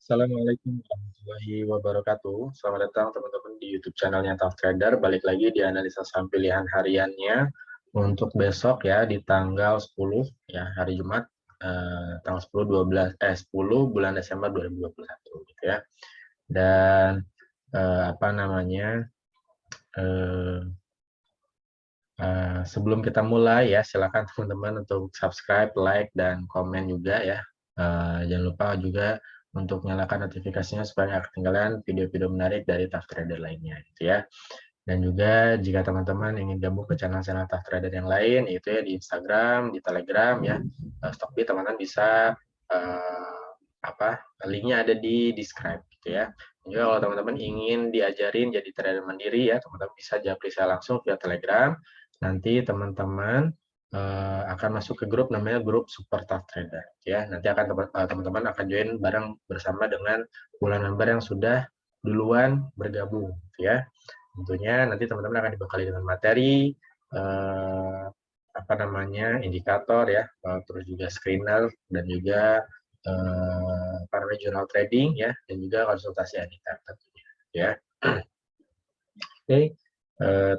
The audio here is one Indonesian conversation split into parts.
Assalamualaikum warahmatullahi wabarakatuh. Selamat datang teman-teman di YouTube channelnya Tough Trader. Balik lagi di analisa saham pilihan hariannya untuk besok ya di tanggal 10 ya hari Jumat tanggal 10 10 bulan Desember 2021 gitu ya. Dan apa namanya eh, sebelum kita mulai ya silakan teman-teman untuk subscribe, like dan komen juga ya. Jangan lupa juga untuk nyalakan notifikasinya supaya nggak ketinggalan video-video menarik dari Tough Trader lainnya gitu ya. Dan juga jika teman-teman ingin gabung ke channel-channel Tough Trader yang lain, itu ya di Instagram, di Telegram ya, Stockbit teman-teman bisa linknya ada di describe gitu ya. Dan juga kalau teman-teman ingin diajarin jadi trader mandiri ya, teman-teman bisa japri saya langsung via Telegram. Nanti teman-teman akan masuk ke grup namanya grup Super Tough Trader ya. Nanti akan teman-teman akan join bareng bersama dengan bulan member yang sudah duluan bergabung gitu ya. Tentunya nanti teman-teman akan dibekali dengan materi indikator ya, terus juga screener dan juga journal trading ya, dan juga konsultasi editor tentunya ya. Oke,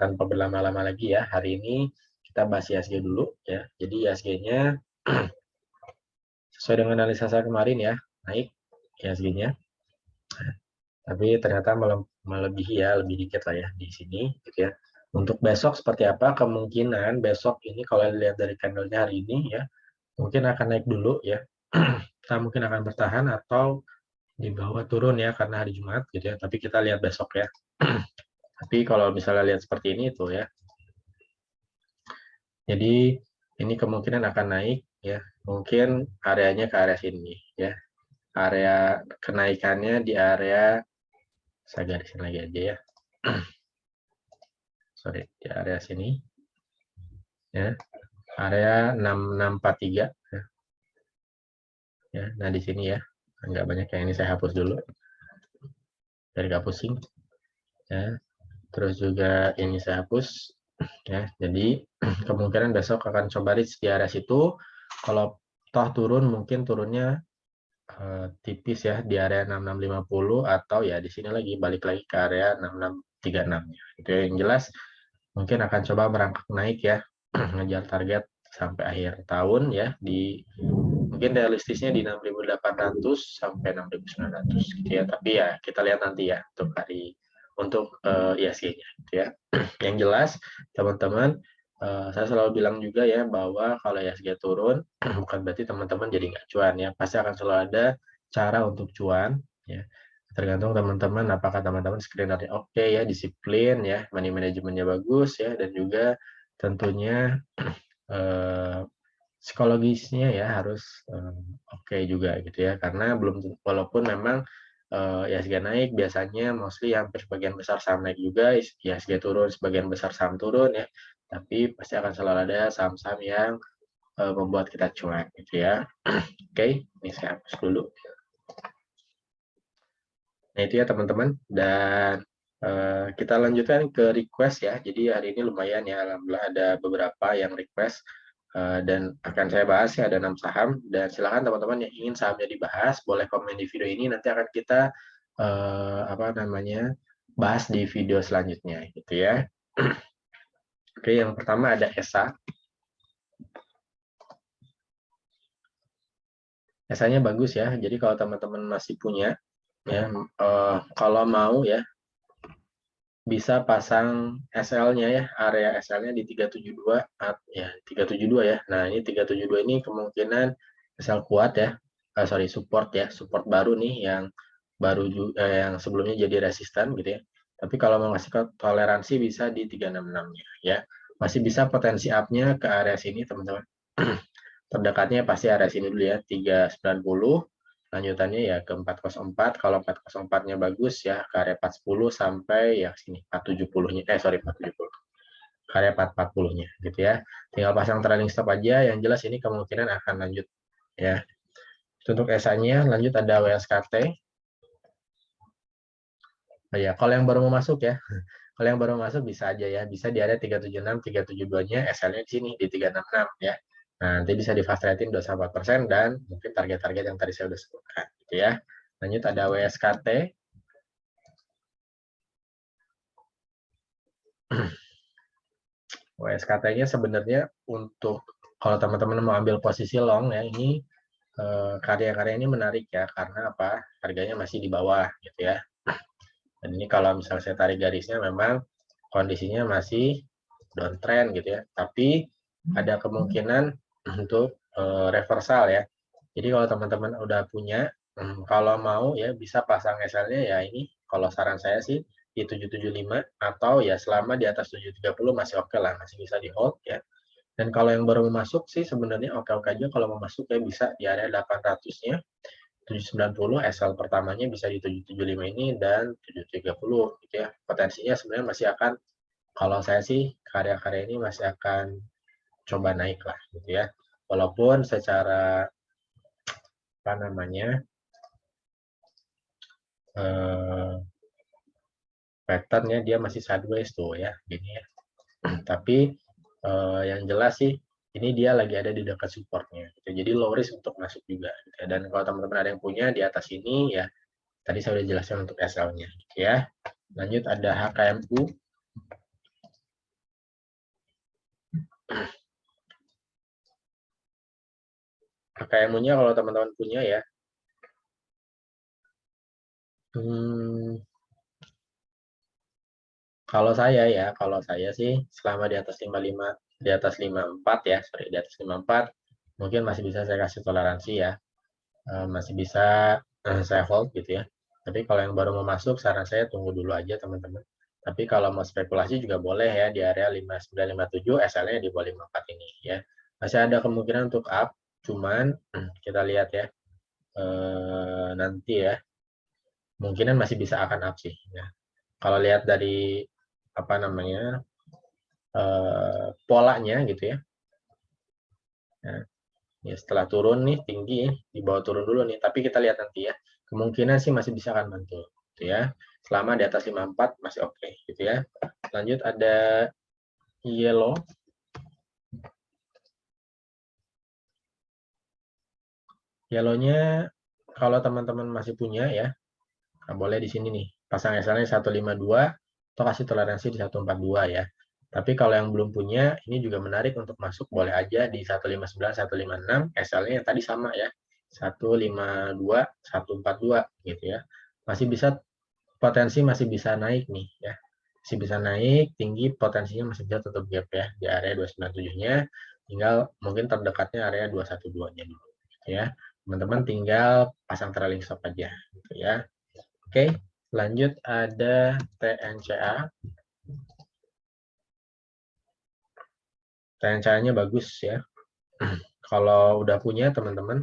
tanpa berlama-lama lagi ya, hari ini kita bahas ISG dulu ya. Jadi ISG-nya sesuai dengan analisa saya kemarin ya, naik ISG-nya. Tapi ternyata melebihi ya, lebih dikit lah ya di sini gitu ya. Untuk besok seperti apa? Kemungkinan besok ini kalau dilihat dari candle-nya hari ini ya, mungkin akan naik dulu ya. Kita mungkin akan bertahan atau di bawah turun ya karena hari Jumat gitu ya. Tapi kita lihat besok ya. Tapi kalau misalnya lihat seperti ini tuh ya. Jadi ini kemungkinan akan naik ya. Mungkin areanya ke area sini ya. Area kenaikannya di area, saya garisin lagi aja ya. Sorry, di area sini ya. Area 6643 ya. Ya, nah di sini ya. Enggak banyak yang ini saya hapus dulu. Biar nggak pusing. Ya. Terus juga ini saya hapus ya. Jadi kemungkinan besok akan coba reach di area situ. Kalau toh turun mungkin turunnya tipis ya di area 6650 atau ya di sini lagi balik lagi ke area 6636-nya. Itu yang jelas mungkin akan coba merangkak naik ya. Ngejar target sampai akhir tahun ya di mungkin realistisnya di 6.800 sampai 6.900 gitu ya. Tapi ya kita lihat nanti ya untuk ISG-nya gitu ya. Yang jelas teman-teman saya selalu bilang juga ya bahwa kalau ISG turun bukan berarti teman-teman jadi nggak cuan ya. Pasti akan selalu ada cara untuk cuan ya. Tergantung teman-teman apakah teman-teman screenernya oke ya, disiplin ya, money manajemennya bagus ya, dan juga tentunya psikologisnya ya harus oke juga gitu ya, karena walaupun memang ISG naik biasanya mostly hampir sebagian besar saham naik juga, ISG turun sebagian besar saham turun ya, tapi pasti akan selalu ada saham-saham yang membuat kita cuan gitu ya. Oke, ini saya hapus dulu. Nah itu ya teman-teman, dan kita lanjutkan ke request ya. Jadi hari ini lumayan ya, alhamdulillah ada beberapa yang request dan akan saya bahas ya, ada 6 saham, dan silakan teman-teman yang ingin sahamnya dibahas boleh komen di video ini, nanti akan kita bahas di video selanjutnya gitu ya. Oke, yang pertama ada ESA. ESA-nya bagus ya, jadi kalau teman-teman masih punya ya, kalau mau ya bisa pasang SL-nya ya, area SL-nya di 372 ya, 372 ya. Nah, ini 372 ini kemungkinan SL kuat ya. Support ya, support baru nih yang yang sebelumnya jadi resisten gitu ya. Tapi kalau mau ngasih toleransi bisa di 366-nya ya. Masih bisa potensi up-nya ke area sini, teman-teman. Terdekatnya pasti area sini dulu ya, 390. Lanjutannya ya ke 404, kalau 404-nya bagus ya ke area 410 sampai ya sini 470-nya, 470. Ke area 440-nya gitu ya. Tinggal pasang trailing stop aja, yang jelas ini kemungkinan akan lanjut ya. Untuk ESA-nya lanjut ada WSKT. Oh ya, kalau yang baru mau masuk ya. Kalau yang baru masuk bisa aja ya, bisa di area 376, 372-nya, SL-nya di sini di 366 ya. Nah, nanti bisa di fast rating 24% dan mungkin target-target yang tadi saya sudah sebutkan gitu ya. Lanjut ada WSKT. WSKT-nya sebenarnya untuk kalau teman-teman mau ambil posisi long ya, ini karya-karya ini menarik ya, karena apa? Harganya masih di bawah gitu ya. Dan ini kalau misalnya saya tarik garisnya memang kondisinya masih downtrend gitu ya. Tapi ada kemungkinan untuk reversal ya. Jadi kalau teman-teman udah punya, kalau mau ya bisa pasang SL-nya ya ini. Kalau saran saya sih di 775 atau ya selama di atas 730 masih oke lah, masih bisa di hold ya. Dan kalau yang baru mau masuk sih sebenarnya oke-oke aja kalau mau masuk ya bisa di area 800-nya. 790 SL pertamanya bisa di 775 ini dan 730 gitu ya. Potensinya sebenarnya masih akan, kalau saya sih karya-karya ini masih akan coba naik lah gitu ya. Walaupun secara apa namanya patternnya dia masih sideways tuh ya gini ya. Tapi yang jelas sih ini dia lagi ada di dekat supportnya gitu. Jadi low risk untuk masuk juga gitu ya. Dan kalau teman-teman ada yang punya di atas ini ya tadi saya udah jelaskan untuk SL-nya gitu ya. Lanjut ada HKMU. HKMU-nya kalau teman-teman punya ya, kalau saya sih selama di atas 55, di atas 54 ya, sorry, di atas 54 mungkin masih bisa saya kasih toleransi ya, masih bisa saya hold gitu ya. Tapi kalau yang baru mau masuk, saran saya tunggu dulu aja teman-teman. Tapi kalau mau spekulasi juga boleh ya di area 5957, SL-nya di bawah 54 ini ya. Masih ada kemungkinan untuk up, cuman kita lihat ya nanti ya, kemungkinan masih bisa akan up sih. Ya. Kalau lihat dari apa namanya polanya gitu ya. Nah, ya setelah turun nih tinggi, di bawah turun dulu nih. Tapi kita lihat nanti ya. Kemungkinan sih masih bisa akan mantul, gitu ya. Selama di atas 54 masih oke, gitu ya. Lanjut ada yellow. Yellow-nya kalau teman-teman masih punya ya, boleh di sini nih. Pasang SL-nya 152 atau kasih toleransi di 142 ya. Tapi kalau yang belum punya, ini juga menarik untuk masuk, boleh aja di 159, 156, SL-nya yang tadi sama ya, 152, 142 gitu ya. Masih bisa, potensi masih bisa naik nih ya. Masih bisa naik, tinggi, potensinya masih bisa tutup gap ya, di area 297-nya, tinggal mungkin terdekatnya area 212-nya dulu gitu ya. Teman-teman tinggal pasang trailing stop aja gitu ya. Oke, lanjut ada TNCA. TNCA-nya bagus ya. Kalau udah punya teman-teman,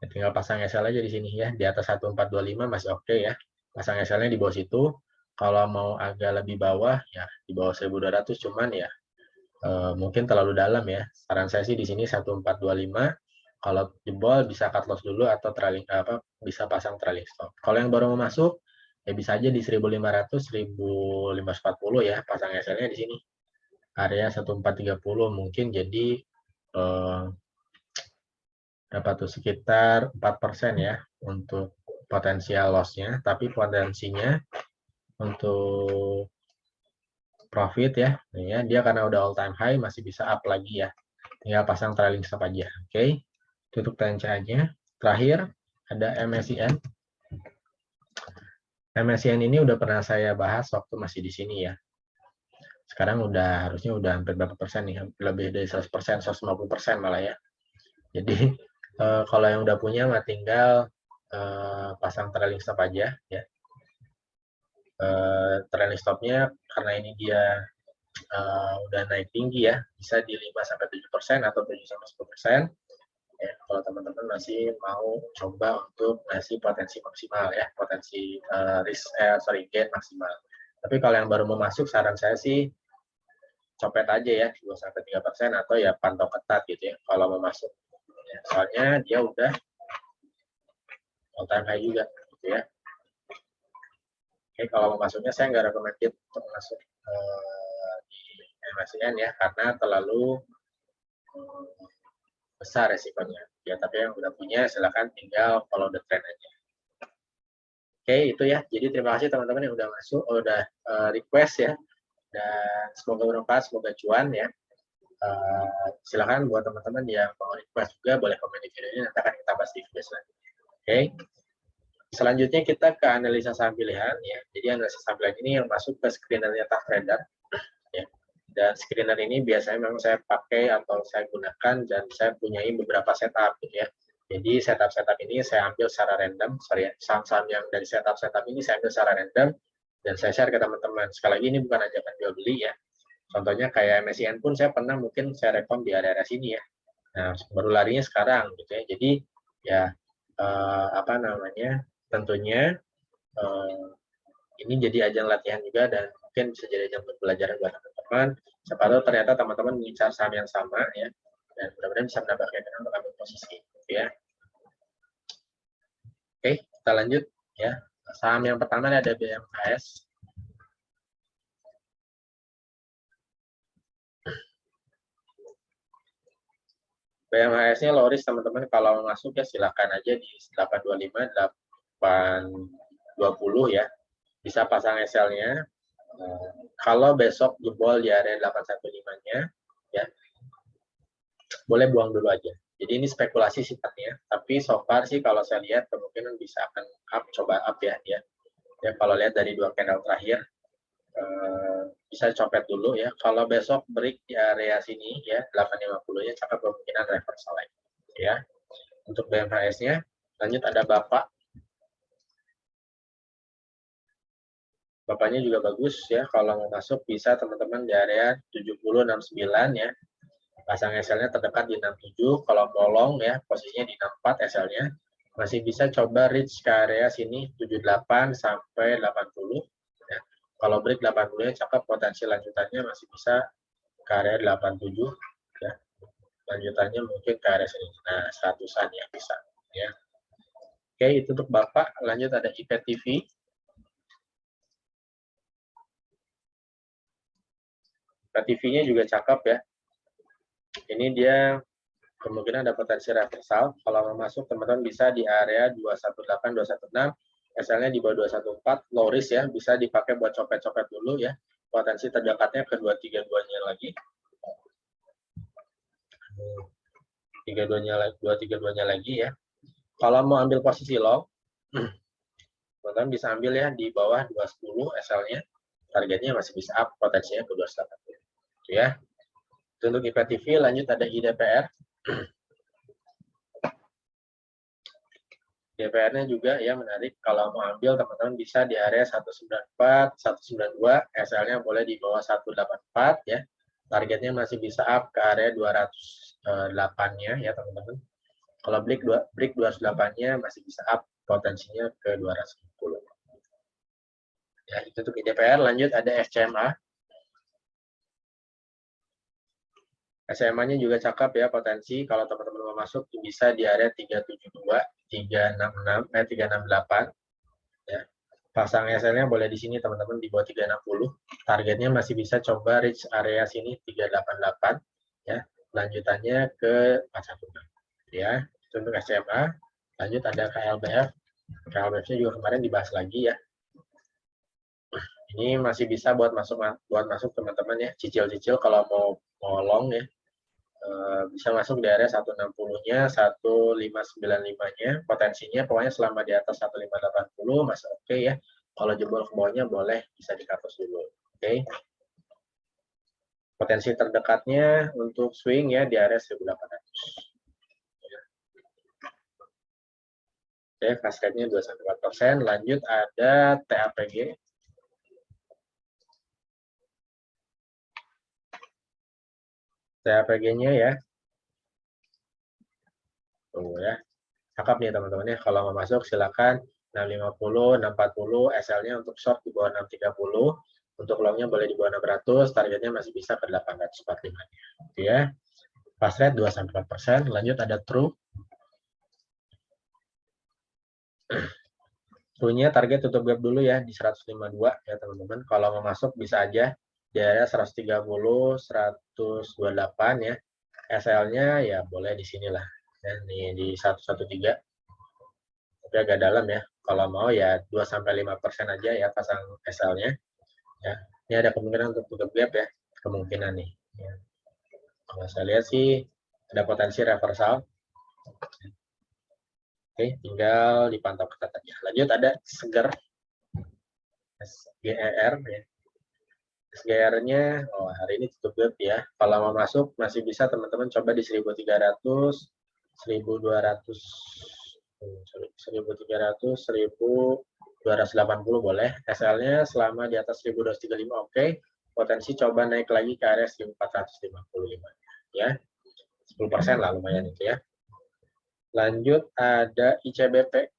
ya tinggal pasang SL aja di sini ya. Di atas 1425 masih oke ya. Pasang SL-nya di bawah situ. Kalau mau agak lebih bawah, ya di bawah 1200 cuman ya mungkin terlalu dalam ya. Saran saya sih di sini 1425. Kalau jebol bisa cut loss dulu atau trailing apa bisa pasang trailing stop. Kalau yang baru mau masuk ya bisa aja di 1500, 1540 ya pasang SL-nya di sini. Area 1430 mungkin jadi berapa tuh sekitar 4% ya untuk potensial loss-nya, tapi potensinya untuk profit ya, dia karena udah all time high masih bisa up lagi ya. Tinggal pasang trailing stop aja. Oke. Tutup TNCA-nya. Terakhir ada MSCN. MSCN ini udah pernah saya bahas waktu masih di sini ya. Sekarang harusnya udah hampir berapa persen nih, lebih dari 100%, 150% malah ya. Jadi kalau yang udah punya mah tinggal pasang trailing stop aja ya. Trailing stopnya karena ini dia udah naik tinggi ya, bisa di 5-7% atau 7-10%. Ya, kalau teman-teman masih mau coba untuk ngasih potensi maksimal ya, potensi gain maksimal. Tapi kalau yang baru mau masuk, saran saya sih copet aja ya 2-3% atau ya pantau ketat gitu ya kalau mau masuk. Ya, soalnya dia udah all time high juga gitu ya. Oke, kalau mau masuknya saya nggak recommended untuk masuk di MSCN ya karena terlalu besar resikonya. Ya, tapi yang udah punya silakan tinggal follow the trend aja. Oke, itu ya. Jadi terima kasih teman-teman yang udah masuk, udah request ya. Dan semoga bermanfaat, semoga cuan ya. Silakan buat teman-teman yang mau request juga boleh komen di video ini, nanti akan kita bahas di video selanjutnya. Oke. Selanjutnya kita ke analisa saham pilihan ya. Jadi analisa saham pilihan ini yang masuk ke screener-nya Trader ya. Dan screener ini biasanya memang saya pakai atau saya gunakan dan saya punyai beberapa setup gitu ya. Jadi setup ini saya ambil secara random, saham-saham yang dari setup ini saya ambil secara random dan saya share ke teman-teman. Sekali lagi ini bukan ajakan jual beli ya. Contohnya kayak MSCN pun saya pernah mungkin saya rekom di area sini ya. Nah, baru larinya sekarang gitu ya. Jadi ya apa namanya? Tentunya ini jadi ajang latihan juga dan mungkin bisa jadi ajang pembelajaran buat teman-teman. Siapa tahu ternyata teman-teman mengincar saham yang sama ya, dan mudah-mudahan bisa menambah keyakinan untuk ambil posisi, gitu ya. Oke, kita lanjut ya. Saham yang pertama ada BMKS. BMHS-nya low risk teman-teman, kalau masuk ya silakan aja di 825, 820 ya. Bisa pasang SL-nya. Kalau besok jebol di area 815-nya ya, boleh buang dulu aja. Jadi ini spekulasi sifatnya, tapi so far sih kalau saya lihat kemungkinan bisa akan up, coba up ya. Ya kalau lihat dari 2 candle terakhir, bisa copet dulu ya. Kalau besok break di area sini ya 850-nya cakap kemungkinan reversal lagi ya. Untuk BMHS-nya lanjut ada Bapaknya juga bagus ya. Kalau mau masuk bisa teman-teman di area 7069 ya. Pasang SL-nya terdekat di 67. Kalau bolong ya posisinya di 64 SL-nya. Masih bisa coba reach ke area sini 78 sampai 80 ya. Kalau break 80-nya cakep, potensi lanjutannya masih bisa ke area 87 ya. Lanjutannya mungkin ke area sini. Nah, 100-an ya bisa ya. Oke, itu untuk Bapak. Lanjut ada IPTV. TV-nya juga cakep ya. Ini dia kemungkinan ada potensi reversal. Kalau mau masuk, teman-teman bisa di area 218, 216. SL-nya di bawah 214, low risk ya. Bisa dipakai buat copet-copet dulu ya. Potensi terdekatnya ke 232-nya lagi. 232-nya lagi ya. Kalau mau ambil posisi long, teman-teman bisa ambil ya di bawah 210 SL-nya. Targetnya masih bisa up, potensinya ke 280. Itu ya. Untuk IPTV lanjut ada IDPR. DPR-nya juga ya menarik. Kalau mau ambil teman-teman bisa di area 194, 192, SL-nya boleh di bawah 184 ya. Targetnya masih bisa up ke area 208-nya ya teman-teman. Kalau break 208-nya masih bisa up, potensinya ke 210. Ya, itu untuk IDPR. Lanjut ada SCMA. SMA-nya juga cakep ya potensi. Kalau teman-teman mau masuk bisa di area 372, 366, 368 ya. Pasang SL-nya boleh di sini teman-teman di bawah 360. Targetnya masih bisa coba reach area sini 388 ya. Lanjutannya ke 416 ya. Itu untuk SMA. Lanjut ada KLBF. KLBF-nya juga kemarin dibahas lagi ya. Ini masih bisa buat masuk teman-teman ya. Cicil-cicil kalau mau long ya. Bisa masuk di area 160-nya, 1595-nya. Potensinya pokoknya selama di atas 1580 masih oke ya. Kalau jebol ke bawahnya boleh bisa di-cut-loss dulu. Oke. Potensi terdekatnya untuk swing ya di area 1800. Oke, fast rate-nya 2,4%. Lanjut ada TAPG. TAPG-nya ya. Tuh ya. Cakep nih teman-teman ya. Kalau mau masuk silakan 650, 640, SL-nya untuk short di bawah 630. Untuk long-nya boleh di bawah 600, targetnya masih bisa ke 845. Gitu ya. Fast rate 2-4%. Lanjut ada True. True-nya target tutup gap dulu ya di 152 ya teman-teman. Kalau mau masuk bisa aja di area 130, 128 ya. SL-nya ya boleh di sinilah. Dan di 113. Tapi agak dalam ya. Kalau mau ya 2-5% aja ya pasang SL-nya. Ya, ini ada kemungkinan untuk tutup gap ya, kemungkinan nih. Ya. Kalau saya lihat sih ada potensi reversal. Oke, tinggal dipantau ketat aja. Lanjut ada Seger SGER ya. SGR-nya, oh hari ini tutup gap ya. Kalau mau masuk masih bisa teman-teman coba di 1300, 1200, 1300, 1280 boleh. SL-nya selama di atas 1235 oke. Potensi coba naik lagi ke area 1455 ya. 10% lah lumayan itu ya. Lanjut ada ICBP.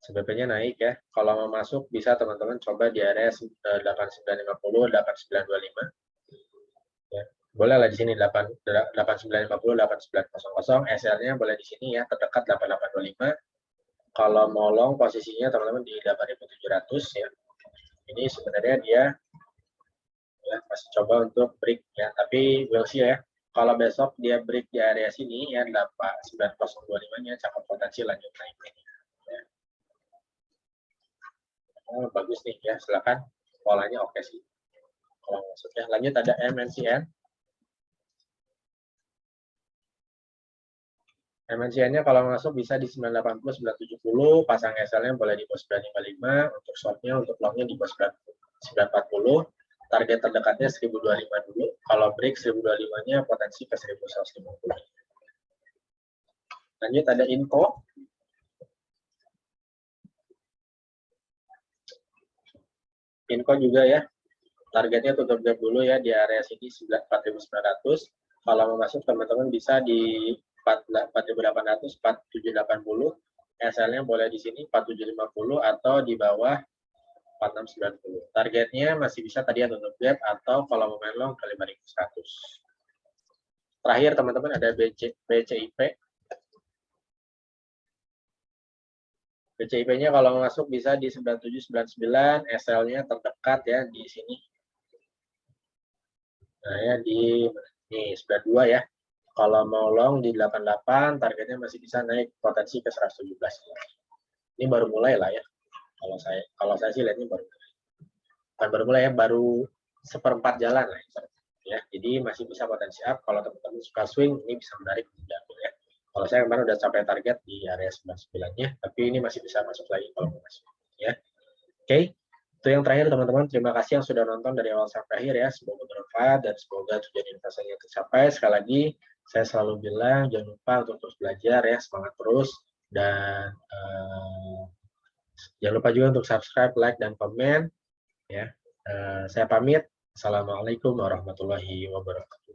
CBP-nya naik ya. Kalau mau masuk bisa teman-teman coba di area 8950, 8925. Ya. Boleh lah di sini 8950, 8900. SL-nya boleh di sini ya, terdekat 8825. Kalau mau long posisinya teman-teman di 8700 ya. Ini sebenarnya dia ya masih coba untuk break ya, tapi we'll see ya. Kalau besok dia break di area sini ya 9025-nya cakap potensi lanjut naik ini. Ya. Oh, bagus nih ya, silakan. Polanya oke sih. Kalau maksudnya lanjut ada MNCN. MNCN-nya kalau masuk bisa di 980, 970, pasang SL-nya boleh di bawah 955, untuk short-nya, untuk long-nya di bawah 940. Target terdekatnya 1025 dulu. Kalau break 1025-nya potensi ke 1150. Lanjut ada Inco. Inco juga ya. Targetnya tutup gap dulu ya di area sini 4900. Kalau mau masuk teman-teman bisa di 4800, 4780. SL-nya boleh di sini 4750 atau di bawah 4690. Targetnya masih bisa tadi ya tutup gap atau kalau mau main long ke 5100. Terakhir teman-teman ada BCIP. BCIP-nya kalau masuk bisa di 9799, SL-nya terdekat ya di sini. Nah ya di nih 92 ya. Kalau mau long di 88, targetnya masih bisa naik potensi ke 117. Ini baru mulai lah ya. Kalau saya sih lihatnya baru mulai. Bukan baru mulai ya, baru seperempat jalan lah ya. Jadi masih bisa potensi up. Kalau teman-teman suka swing, ini bisa menarik diambil ya. Kalau saya kemarin udah capai target di area 99-nya, tapi ini masih bisa masuk lagi kalau mau masuk ya. Oke. Itu yang terakhir teman-teman, terima kasih yang sudah nonton dari awal sampai akhir ya, semoga bermanfaat dan semoga tujuan investasinya tercapai. Sekali lagi, saya selalu bilang jangan lupa untuk terus belajar ya, semangat terus, dan jangan lupa juga untuk subscribe, like, dan komen ya. Saya pamit, Assalamualaikum warahmatullahi wabarakatuh.